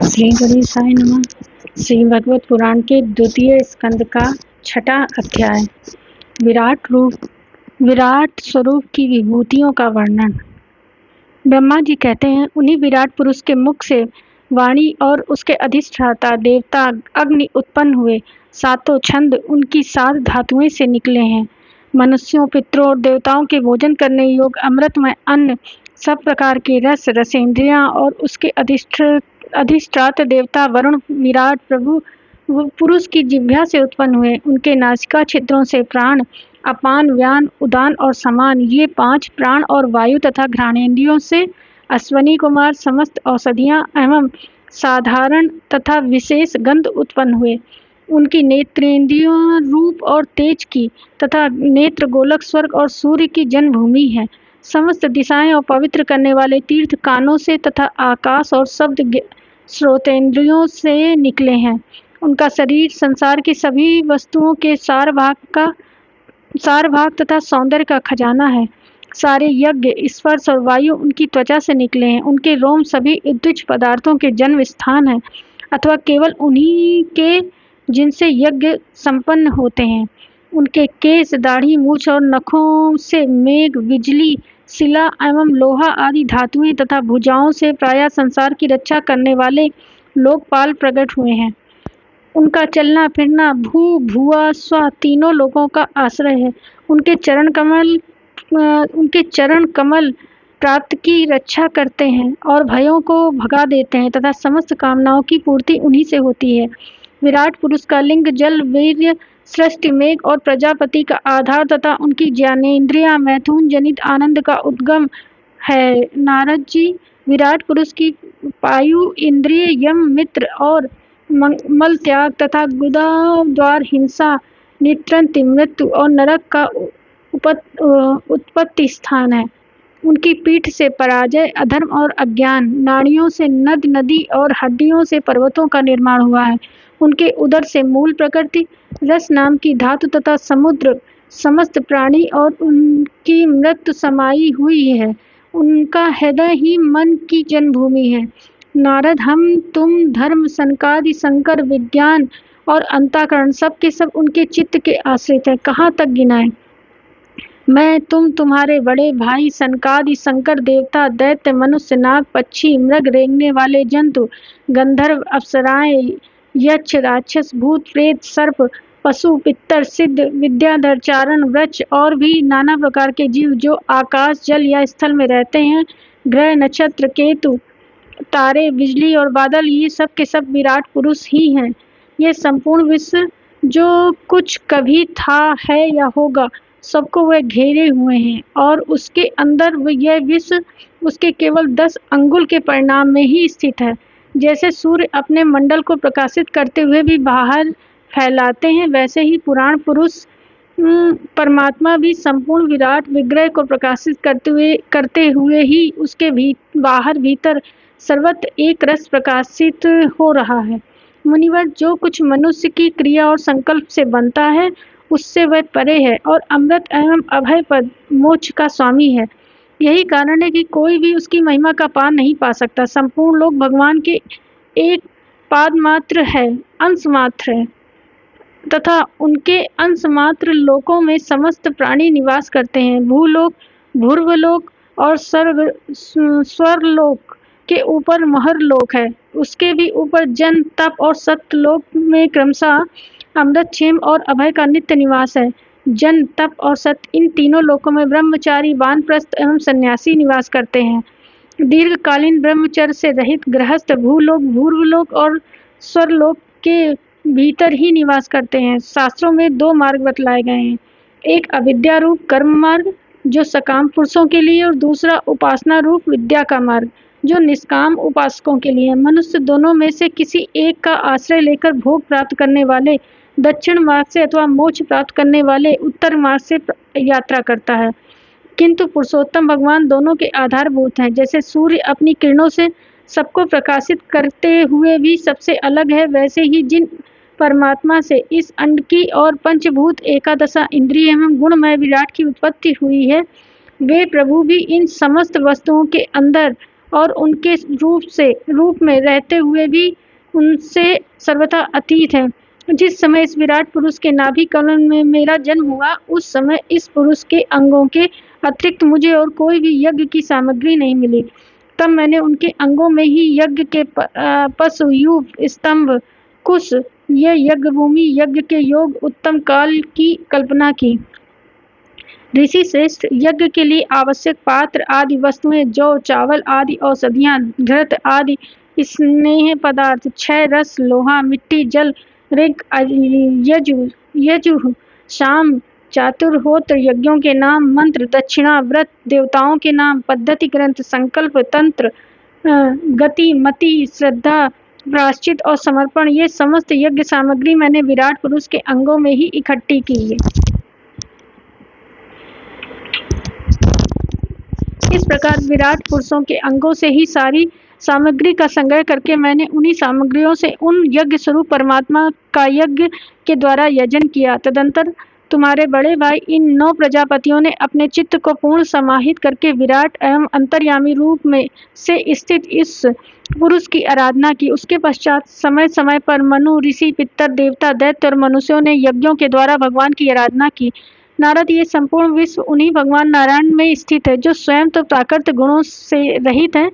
श्री गणेशाय नमः। श्री भगवत पुराण के द्वितीय स्कंद का छठा अध्याय। विराट स्वरूप की विभूतियों का वर्णन। ब्रह्मा जी कहते हैं, उन्हीं विराट पुरुष के मुख से वाणी और उसके अधिष्ठाता देवता अग्नि उत्पन्न हुए। सातों छंद उनकी सात धातुएं से निकले हैं। मनुष्यों, पितरों और देवताओं के भोजन करने योग्य अमृतमय अन्न, सब प्रकार के रस, रसेंद्रियां और उसके अधिष्ठात्र देवता वरुण विराट प्रभु पुरुष की जिह्वा से उत्पन्न हुए। उनके नासिका छिद्रों से प्राण, अपान, व्यान, उदान और समान, ये पांच प्राण और वायु तथा घ्राणेन्द्रियों से अश्वनी कुमार समस्त औषधियां एवं साधारण तथा विशेष गंध उत्पन्न हुए। उनकी नेत्रेंद्रियों रूप और तेज की तथा नेत्र गोलक स्वर्ग और सूर्य की जन्मभूमि है। समस्त दिशाएं और पवित्र करने वाले तीर्थ कानों से तथा आकाश और शब्द श्रोतेंद्रियों से निकले हैं। उनका शरीर संसार की सभी वस्तुओं के सारभाग तथा सौंदर्य का खजाना है। सारे यज्ञ, स्पर्श और वायु उनकी त्वचा से निकले हैं। उनके रोम सभी उद्दिज पदार्थों के जन्म स्थान है, अथवा केवल उन्हीं के जिनसे यज्ञ संपन्न होते हैं। उनके केश, दाढ़ी, मूछ और नखों से मेघ, बिजली, शिला एवं लोहा आदि धातुएं तथा भुजाओं से प्रायः संसार की रक्षा करने वाले लोकपाल प्रकट हुए हैं। उनका चलना फिरना भू, भुआ, स्व तीनों लोगों का आश्रय है। उनके चरण कमल प्राप्त की रक्षा करते हैं और भयों को भगा देते हैं तथा समस्त कामनाओं की पूर्ति उन्हीं से होती है। विराट पुरुष का लिंग जल, वीर्य, सृष्टि, मेघ और प्रजापति का आधार तथा उनकी ज्ञानेन्द्रिया मैथुन जनित आनंद का उद्गम है। नारद जी, विराट पुरुष की पायु इंद्रिय यम, मित्र और मल त्याग तथा गुदा द्वार, हिंसा, नित्रंति, मृत्यु और नरक का उत्पत्ति स्थान है। उनकी पीठ से पराजय, अधर्म और अज्ञान, नाड़ियों से नद नदी और हड्डियों से पर्वतों का निर्माण हुआ है। उनके उदर से मूल प्रकृति, रस नाम की धातु तथा समुद्र, समस्त प्राणी और उनकी मृत्यु समाई हुई है। उनका हृदय ही मन की जन्मभूमि है। नारद, हम, तुम, धर्म, सनकादि, शंकर, विज्ञान और अंतःकरण सब के सब उनके चित्त के आश्रित है। कहाँ तक गिनाएं? मैं, तुम, तुम्हारे बड़े भाई सनकादि, शंकर, देवता, दैत्य, मनुष्य, नाग, पक्षी, मृग, रेंगने वाले जंतु, गंधर्व, अप्सराएं, यक्ष, राक्षस, भूत, प्रेत, सर्प, पशु, पितर, सिद्ध, विद्याधर, चारण, वृक्ष और भी नाना प्रकार के जीव जो आकाश, जल या स्थल में रहते हैं, ग्रह, नक्षत्र, केतु, तारे, बिजली और बादल, ये सब के सब विराट पुरुष ही हैं। ये संपूर्ण विश्व जो कुछ कभी था, है या होगा, सबको वह घेरे हुए हैं और उसके अंदर यह विश्व उसके केवल 10 अंगुल के परिणाम में ही स्थित है। जैसे सूर्य अपने मंडल को प्रकाशित करते हुए भी बाहर फैलाते हैं, वैसे ही पुराण पुरुष परमात्मा भी संपूर्ण विराट विग्रह को प्रकाशित करते हुए ही उसके बाहर भीतर सर्वत्र एक रस प्रकाशित हो रहा है। मुनिवर, जो कुछ मनुष्य की क्रिया और संकल्प से बनता है, उससे वह परे है और अमृत एवं अभय पद मोक्ष का स्वामी है। यही कारण है कि कोई भी उसकी महिमा का पार नहीं पा सकता। संपूर्ण लोक भगवान के एक पाद मात्र है, अंश मात्र है तथा उनके अंश मात्र लोकों में समस्त प्राणी निवास करते हैं। भूलोक, भूर्वलोक और स्वर्लोक के ऊपर महरलोक है। उसके भी ऊपर जन, तप और सत्यलोक में क्रमशः अमृत, क्षेम और अभय का नित्य निवास है। जन, तप और सत्य, इन तीनों लोकों में ब्रह्मचारी, वानप्रस्थ एवं सन्यासी निवास करते हैं। दीर्घकालीन ब्रह्मचर्य से रहित गृहस्थ भूलोक, भूर्वलोक और स्वर्लोक के भीतर ही निवास करते हैं। शास्त्रों में 2 मार्ग बतलाए गए हैं, एक अविद्या रूप कर्म मार्ग जो सकाम पुरुषों के लिए और दूसरा उपासना रूप विद्या का मार्ग जो निष्काम उपासकों के लिए। मनुष्य दोनों में से किसी एक का आश्रय लेकर भोग प्राप्त करने वाले दक्षिण मार्ग से अथवा मोक्ष प्राप्त करने वाले उत्तर मार्ग से यात्रा करता है, किंतु पुरुषोत्तम भगवान दोनों के आधारभूत हैं। जैसे सूर्य अपनी किरणों से सबको प्रकाशित करते हुए भी सबसे अलग है, वैसे ही जिन परमात्मा से इस अंड की और पंचभूत, एकादशा इंद्रिय एवं गुणमय विराट की उत्पत्ति हुई है, वे प्रभु भी इन समस्त वस्तुओं के अंदर और उनके रूप में रहते हुए भी उनसे सर्वथा अतीत हैं। जिस समय इस विराट पुरुष के नाभि कमल में मेरा जन्म हुआ, उस समय इस पुरुष के अंगों के अतिरिक्त मुझे और कोई भी यज्ञ की सामग्री नहीं मिली। तब मैंने उनके अंगों में ही यज्ञ के पशु, यूप, स्तंभ, कुश, ये यज्ञ भूमि, यज्ञ के योग, उत्तम काल की कल्पना की। ऋषि श्रेष्ठ, यज्ञ के लिए आवश्यक पात्र आदि वस्तुएं, जौ, चावल आदि औषधियां, घृत आदि स्नेह पदार्थ, क्षय रस, लोहा, मिट्टी, जल, ऋग, यजुः, शाम, चातुर्होत्र, यज्ञों के नाम, मंत्र, दक्षिणा, व्रत, देवताओं के नाम, पद्धति ग्रंथ, संकल्प, तंत्र, गति, मति, श्रद्धा, प्रायश्चित और समर्पण, ये समस्त यज्ञ सामग्री मैंने विराट पुरुष के अंगों में ही इकट्ठी की है। इस प्रकार विराट पुरुषों के अंगों से ही सारी सामग्री का संग्रह करके मैंने उन्हीं सामग्रियों से उन यज्ञ स्वरूप परमात्मा का यज्ञ के द्वारा यजन किया। तदंतर तुम्हारे बड़े भाई इन 9 प्रजापतियों ने अपने चित्त को पूर्ण समाहित करके विराट एवं अंतर्यामी रूप में से स्थित इस पुरुष की आराधना की। उसके पश्चात समय समय पर मनु, ऋषि, पितर, देवता, दैत्य और मनुष्यों ने यज्ञों के द्वारा भगवान की आराधना की। नारद, ये संपूर्ण विश्व उन्हीं भगवान नारायण में स्थित है, जो स्वयं तो प्राकृत गुणों से रहित हैं,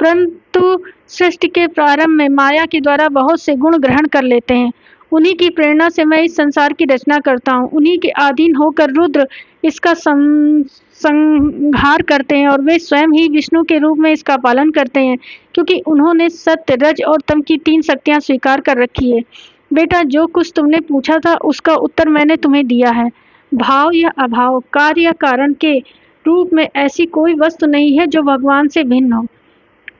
परंतु सृष्टि के प्रारंभ में माया के द्वारा बहुत से गुण ग्रहण कर लेते हैं। उन्हीं की प्रेरणा से मैं इस संसार की रचना करता हूँ। उन्हीं के अधीन होकर रुद्र इसका संहार करते हैं और वे स्वयं ही विष्णु के रूप में इसका पालन करते हैं, क्योंकि उन्होंने सत्य, रज और तम की 3 शक्तियाँ स्वीकार कर रखी है। बेटा, जो कुछ तुमने पूछा था उसका उत्तर मैंने तुम्हें दिया है। भाव या अभाव, कार्य या कारण के रूप में ऐसी कोई वस्तु नहीं है जो भगवान से भिन्न हो।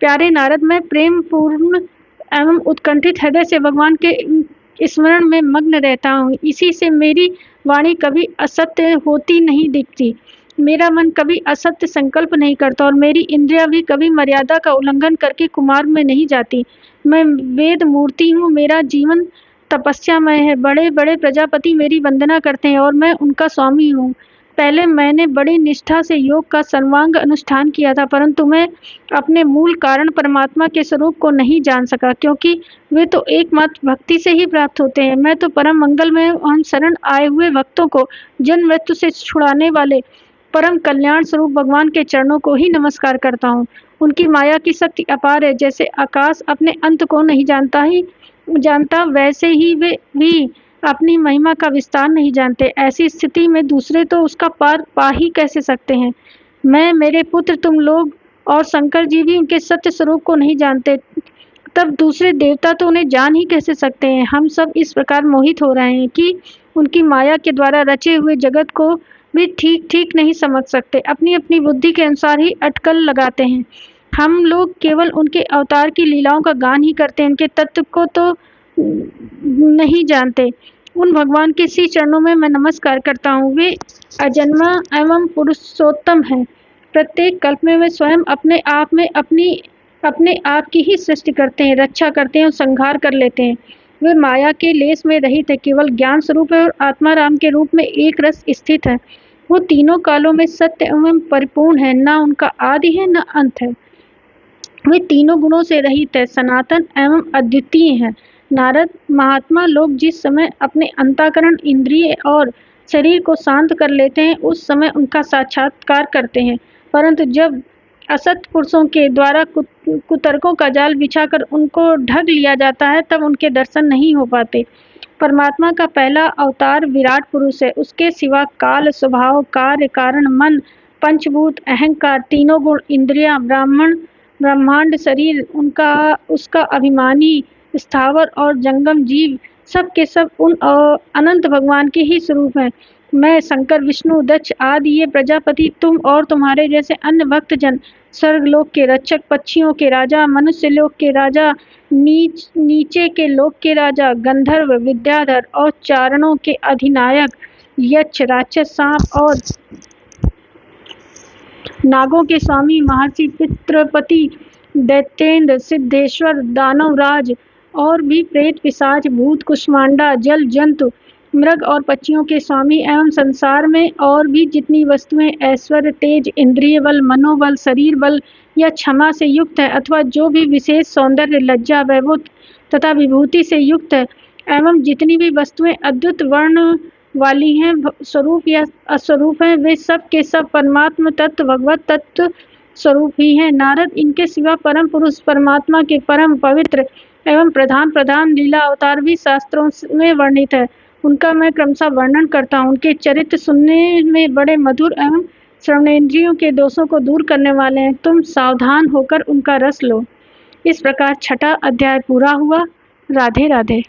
प्यारे नारद, मैं प्रेम पूर्ण एवं उत्कंठित हृदय से भगवान के स्मरण में मग्न रहता हूँ। इसी से मेरी वाणी कभी असत्य होती नहीं दिखती, मेरा मन कभी असत्य संकल्प नहीं करता और मेरी इंद्रियां भी कभी मर्यादा का उल्लंघन करके कुमार्ग में नहीं जाती। मैं वेद मूर्ति हूँ, मेरा जीवन तपस्यामय है। बड़े बड़े प्रजापति मेरी वंदना करते हैं और मैं उनका स्वामी हूँ। पहले मैंने बड़ी निष्ठा से योग का सर्वांग अनुष्ठान किया था, परंतु मैं अपने मूल कारण परमात्मा के स्वरूप को नहीं जान सका, क्योंकि वे तो एकमात्र भक्ति से ही प्राप्त होते हैं। मैं तो परम मंगलमय एवं शरण आए हुए भक्तों को जन्म मृत्यु से छुड़ाने वाले परम कल्याण स्वरूप भगवान के चरणों को ही नमस्कार करता हूँ। उनकी माया की शक्ति अपार है। जैसे आकाश अपने अंत को नहीं जानता, वैसे ही वे भी अपनी महिमा का विस्तार नहीं जानते। ऐसी स्थिति में दूसरे तो उसका पार पा ही कैसे सकते हैं। मैं, मेरे पुत्र, तुम लोग और शंकर जी भी उनके सत्य स्वरूप को नहीं जानते, तब दूसरे देवता तो उन्हें जान ही कैसे सकते हैं। हम सब इस प्रकार मोहित हो रहे हैं कि उनकी माया के द्वारा रचे हुए जगत को भी ठीक ठीक नहीं समझ सकते, अपनी अपनी बुद्धि के अनुसार ही अटकल लगाते हैं। हम लोग केवल उनके अवतार की लीलाओं का गान ही करते हैं, उनके तत्व को तो नहीं जानते। उन भगवान के श्री चरणों में मैं नमस्कार करता हूँ। वे अजन्मा एवं पुरुषोत्तम हैं। प्रत्येक कल्प में वे स्वयं अपने आप में अपने आप की ही सृष्टि करते हैं, रक्षा करते हैं और संहार कर लेते हैं। वे माया के लेस में रहित है, केवल ज्ञान स्वरूप है और आत्मा राम के रूप में एक रस स्थित है। वो तीनों कालों में सत्य एवं परिपूर्ण है, न उनका आदि है न अंत है। वे तीनों गुणों से रहित है, सनातन एवं अद्वितीय है। नारद, महात्मा लोग जिस समय अपने अंतःकरण, इंद्रिय और शरीर को शांत कर लेते हैं, उस समय उनका साक्षात्कार करते हैं, परंतु जब असत पुरुषों के द्वारा कुतर्कों का जाल बिछाकर उनको ढक लिया जाता है, तब उनके दर्शन नहीं हो पाते। परमात्मा का पहला अवतार विराट पुरुष है। उसके सिवा काल, स्वभाव, कार्य, कारण, मन, पंचभूत, अहंकार, तीनों गुण, इंद्रियां, ब्रह्मांड, शरीर, उसका अभिमानी स्थावर और जंगम जीव, सब के सब उन अनंत भगवान के ही स्वरूप हैं। मैं, शंकर, विष्णु, दक्ष आदि ये प्रजापति, तुम और तुम्हारे जैसे अन्य भक्तजन, स्वर्गलोक के रक्षक, पक्षियों के राजा, मनुष्य लोक के राजा, नीचे के लोक के राजा, गंधर्व, विद्याधर और चारणों के अधिनायक, यक्ष, राक्षस, सांप और नागों के स्वामी, महर्षि, पितृपति, दैत्येंद्र, सिद्धेश्वर, दानवराज और भी प्रेत, पिशाच, भूत, कुष्मांडा, जल जंतु, मृग और पक्षियों के स्वामी एवं संसार में और भी जितनी वस्तुएं ऐश्वर्य, तेज, इंद्रिय बल, मनोबल, शरीर बल या क्षमा से युक्त है अथवा जो भी विशेष सौंदर्य, लज्जा, वैभव तथा विभूति से युक्त है एवं जितनी भी वस्तुएं अद्भुत वर्ण वाली हैं, स्वरूप या अस्वरूप हैं, वे सब के सब परमात्म तत्व, भगवत तत्व स्वरूप ही हैं। नारद, इनके सिवा परम पुरुष परमात्मा के परम पवित्र एवं प्रधान प्रधान लीला अवतार भी शास्त्रों में वर्णित है। उनका मैं क्रमशः वर्णन करता हूँ। उनके चरित्र सुनने में बड़े मधुर एवं श्रवणेन्द्रियों के दोषों को दूर करने वाले हैं। तुम सावधान होकर उनका रस लो। इस प्रकार छठा अध्याय पूरा हुआ। राधे राधे।